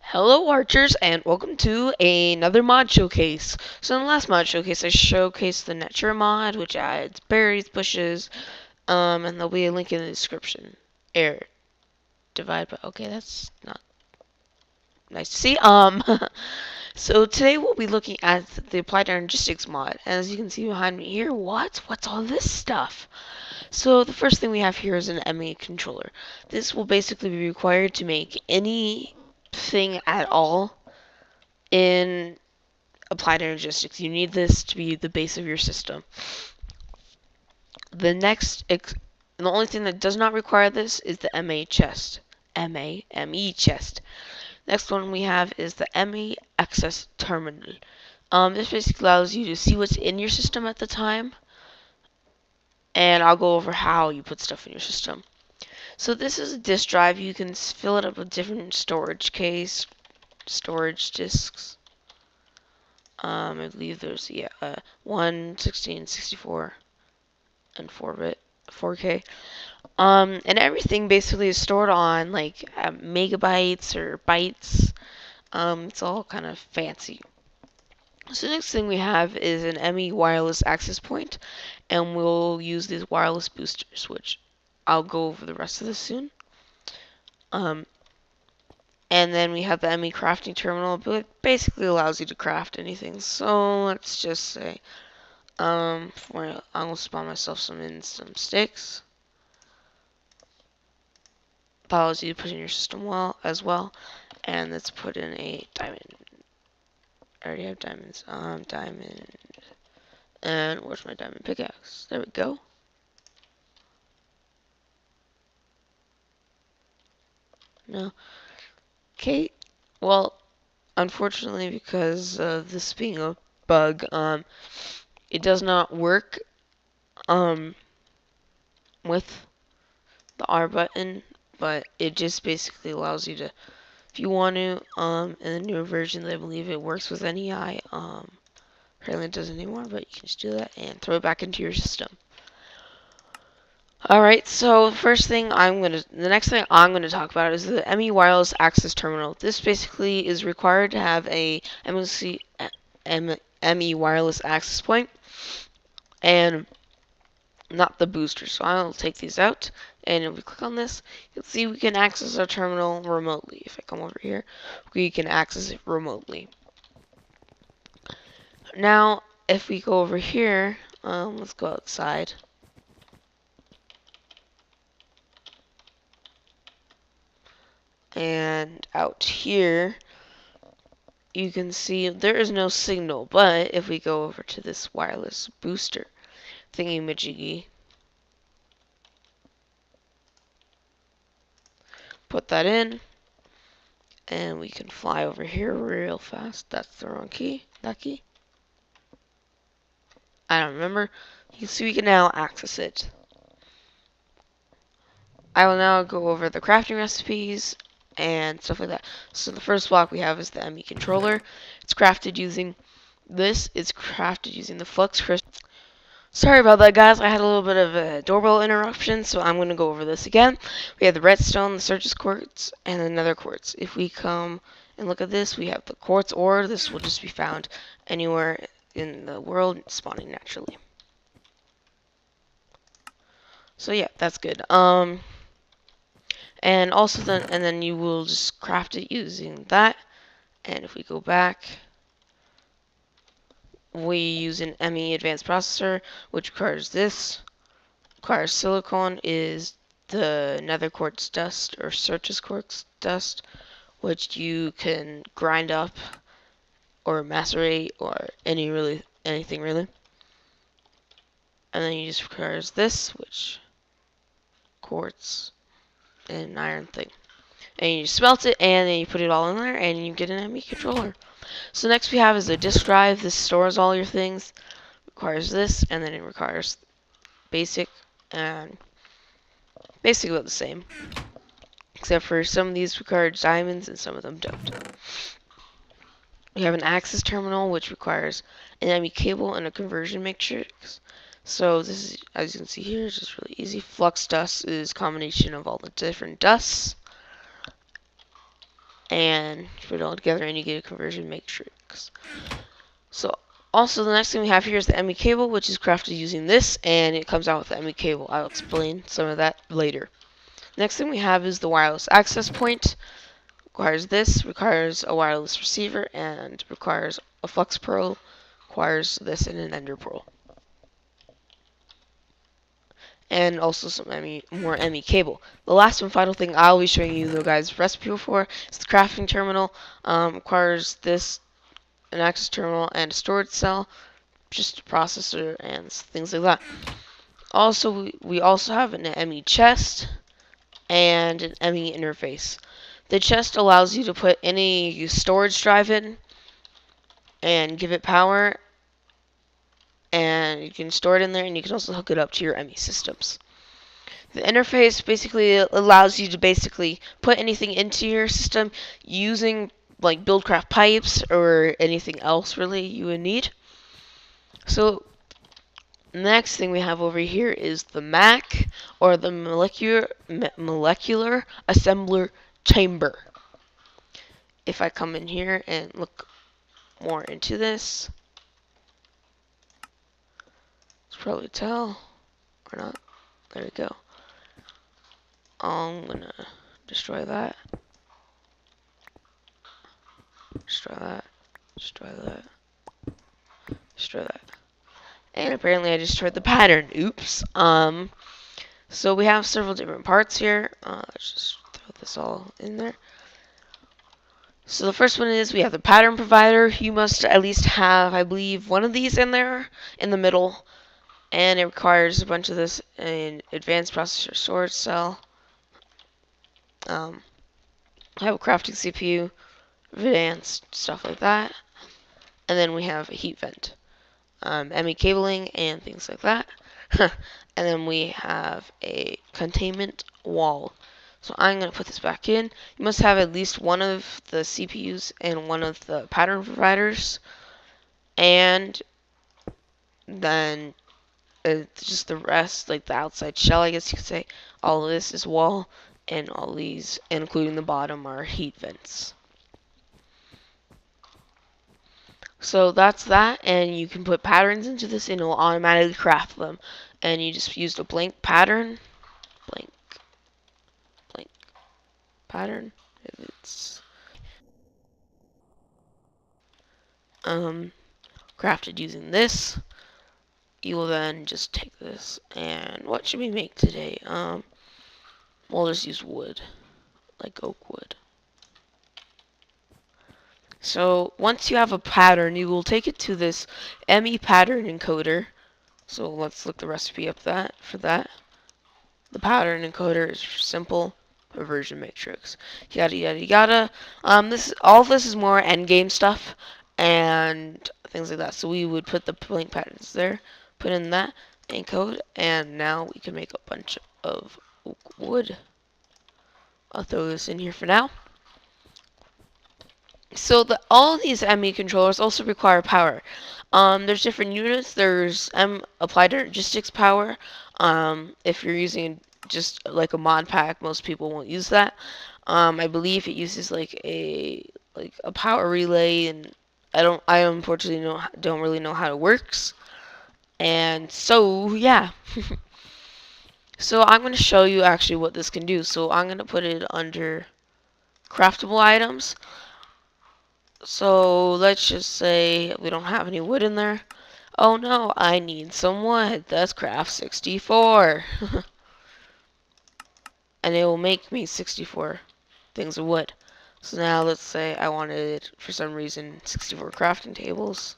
Hello archers and welcome to another mod showcase. So in the last mod showcase I showcased the nature mod which adds berries, bushes, and there'll be a link in the description. Air divide by okay, that's not nice to see. So today we'll be looking at the applied energistics mod. As you can see behind me here, what's all this stuff? So the first thing we have here is an Emmy controller. This will basically be required to make anything at all in applied energistics. You need this to be the base of your system. The only thing that does not require this is the MA chest. ME chest. Next one we have is the Emmy access terminal. This basically allows you to see what's in your system at the time, and I'll go over how you put stuff in your system. So this is a disk drive. You can fill it up with different storage disks. I believe there's 1, 16, 64, and 4K. And everything basically is stored on like megabytes or bytes. It's all kind of fancy. So the next thing we have is an Emmy wireless access point, and we'll use these wireless boosters, which I'll go over the rest of this soon. And then we have the Emmy crafting terminal, but it basically allows you to craft anything. So let's just say, I'm gonna spawn myself some sticks. Allows you to put in your system as well. And let's put in a diamond. I already have diamonds. Diamond. And where's my diamond pickaxe? There we go. No. Okay. Well, unfortunately, because of this being a bug, it does not work with the R button, but it just basically allows you to, if you want to, in the newer version, I believe it works with NEI. Apparently it doesn't anymore, but you can just do that and throw it back into your system. Alright, so the next thing I'm gonna talk about is the Emmy wireless access terminal. This basically is required to have a Emmy wireless access point, and not the booster. So I'll take these out, and if we click on this, you'll see we can access our terminal remotely. If I come over here, we can access it remotely. Now, if we go over here, let's go outside. And out here, you can see there is no signal, but if we go over to this wireless booster thingy-majiggy, put that in, and we can fly over here real fast. That's the wrong key. That key? I don't remember. You can see we can now access it. I will now go over the crafting recipes and stuff like that. So the first block we have is the Emmy controller. It's crafted using this. It's crafted using the flux crystal. Sorry about that, guys. I had a little bit of a doorbell interruption, so I'm going to go over this again. We have the redstone, the Surges quartz, and the nether quartz. If we come and look at this, we have the quartz ore. This will just be found anywhere in the world, spawning naturally. So yeah, that's good. And also then you will just craft it using that. And if we go back, we use an Emmy advanced processor, which requires this. Requires silicon is the nether quartz dust or Surges quartz dust, which you can grind up or macerate or anything really. And then you just requires this, which quartz and an iron thing. And you smelt it, and then you put it all in there, and you get an Emmy controller. So next we have is a disk drive. This stores all your things. Requires this, and then it requires basic, and basically the same. Except for some of these require diamonds, and some of them don't. We have an access terminal, which requires an Emmy cable and a conversion matrix. So this is, as you can see here, is just really easy. Flux dust is a combination of all the different dusts. and put it all together and you get a conversion matrix. So also the next thing we have here is the Emmy cable, which is crafted using this, and it comes out with the Emmy cable. I'll explain some of that later. Next thing we have is the wireless access point. Requires this, requires a wireless receiver, and requires a flex pearl, requires this and an ender pearl. And also some more Emmy cable. The last and final thing I'll be showing you the guys' recipe for is the crafting terminal. Requires this, an access terminal, and a storage cell, just a processor and things like that. Also, we also have an Emmy chest and an Emmy interface. The chest allows you to put any storage drive in and give it power, and you can store it in there, and you can also hook it up to your Emmy systems. The interface basically allows you to basically put anything into your system using like Buildcraft pipes or anything else really you would need. So next thing we have over here is the MAC, or the molecular assembler chamber. If I come in here and look more into this, it's probably tell or not. There we go. I'm gonna destroy that. Destroy that. Destroy that. Destroy that. And apparently I destroyed the pattern. Oops. So we have several different parts here. Let's just throw this all in there. So the first one is we have the pattern provider. You must at least have, I believe, one of these in there in the middle. And it requires a bunch of this in advanced processor storage cell. I have a crafting CPU, advanced stuff like that. And then we have a heat vent, Emmy cabling, and things like that. And then we have a containment wall. So I'm going to put this back in. You must have at least one of the CPUs and one of the pattern providers. And then just the rest, like the outside shell, I guess you could say. All of this is wall, and all these, including the bottom, are heat vents. So that's that, and you can put patterns into this and it will automatically craft them. And you just used a blank pattern, blank pattern. If it's crafted using this, you will then just take this and what should we make today? We'll just use wood, like oak wood. So once you have a pattern, you will take it to this Emmy pattern encoder. So let's look the recipe up for that. The pattern encoder is simple conversion matrix. Yada yada yada. All this is more end game stuff and things like that. So we would put the blank patterns there, put in that encode, and now we can make a bunch of oak wood. I'll throw this in here for now. So all of these Emmy controllers also require power. There's different units. There's applied Energistics power. If you're using just like a mod pack, most people won't use that. I believe it uses like a power relay, and I unfortunately don't really know how it works. And so yeah. So I'm going to show you actually what this can do. So I'm going to put it under craftable items. So let's just say we don't have any wood in there. Oh no, I need some wood. That's craft 64. And it will make me 64 things of wood. So now let's say I wanted, for some reason, 64 crafting tables.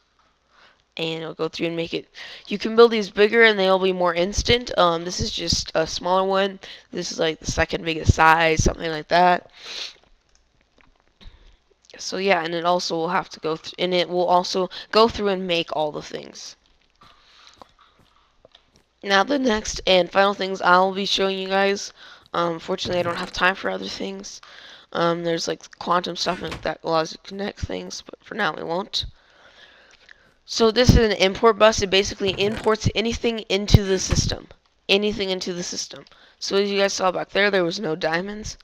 And it'll go through and make it. You can build these bigger and they'll be more instant. This is just a smaller one. This is like the second biggest size, something like that. So yeah, and it also will have to go and it will also go through and make all the things. Now the next and final things I'll be showing you guys. Fortunately, I don't have time for other things. There's like quantum stuff that allows you to connect things, but for now we won't. So this is an import bus. It basically imports anything into the system. Anything into the system. So as you guys saw back there was no diamonds.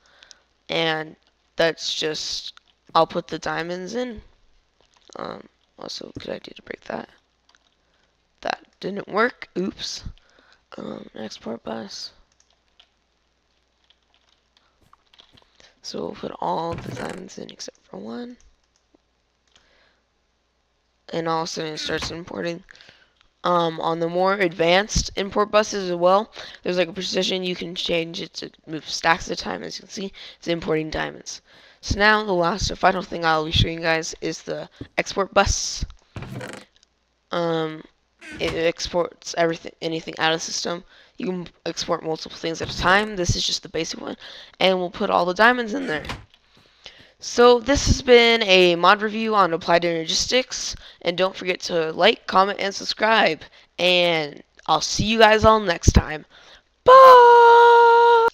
And that's just, I'll put the diamonds in. Also, good idea to break that. That didn't work. Oops. Export bus. So we'll put all the diamonds in except for one. And all of a sudden it starts importing. On the more advanced import buses as well, there's like a precision you can change it to move stacks at a time. As you can see, it's importing diamonds. So now the last and final thing I'll be showing you guys is the export bus. It exports anything out of the system. You can export multiple things at a time. This is just the basic one, and we'll put all the diamonds in there. So this has been a mod review on Applied Energistics, and don't forget to like, comment, and subscribe, and I'll see you guys all next time. Bye!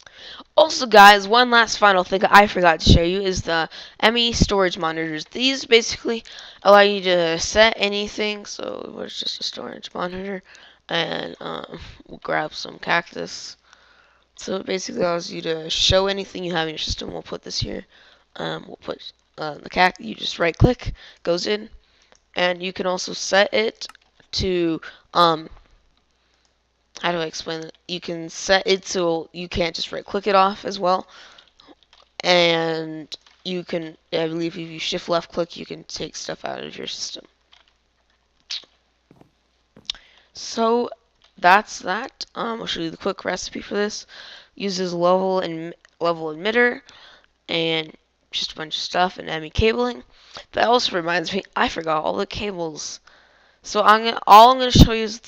Also guys, one last final thing I forgot to show you is the Emmy storage monitors. These basically allow you to set anything, so it's just a storage monitor, and we'll grab some cactus. So it basically allows you to show anything you have in your system. We'll put this here. We'll put the cactus. You just right click, goes in, and you can also set it to how do I explain it? You can set it so you can't just right click it off as well, and you can, I believe, if you shift left click, you can take stuff out of your system. So that's that. I'll show you the quick recipe for this. Uses level emitter and just a bunch of stuff and Emmy cabling. That also reminds me, I forgot all the cables. So all I'm gonna show you is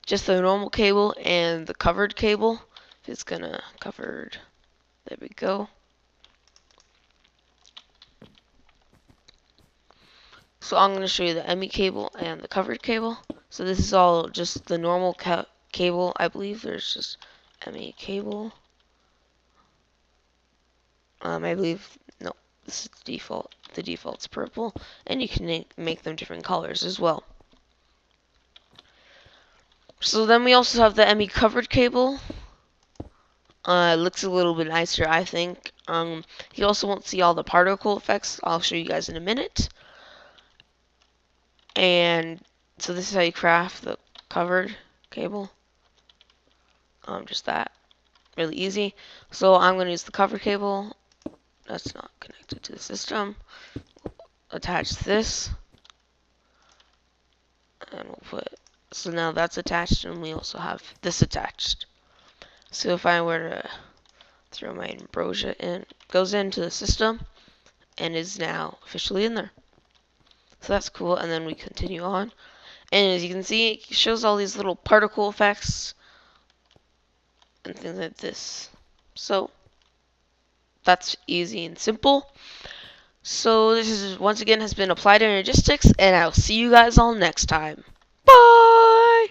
just the normal cable and the covered cable. If it's gonna covered, there we go. So I'm gonna show you the Emmy cable and the covered cable. So this is all just the normal cable. I believe there's just Emmy cable. I believe, no, this is the default. The default's purple, and you can make them different colors as well. So then we also have the Emmy covered cable. It looks a little bit nicer, I think. You also won't see all the particle effects. I'll show you guys in a minute. And so this is how you craft the covered cable. Just that. Really easy. So I'm going to use the covered cable. That's not connected to the system. Attach this. And we'll put, so now that's attached, and we also have this attached. So if I were to throw my ambrosia in, goes into the system and is now officially in there. So that's cool, and then we continue on. And as you can see, it shows all these little particle effects and things like this. So that's easy and simple. So this is once again has been Applied Energistics, and I'll see you guys all next time. Bye!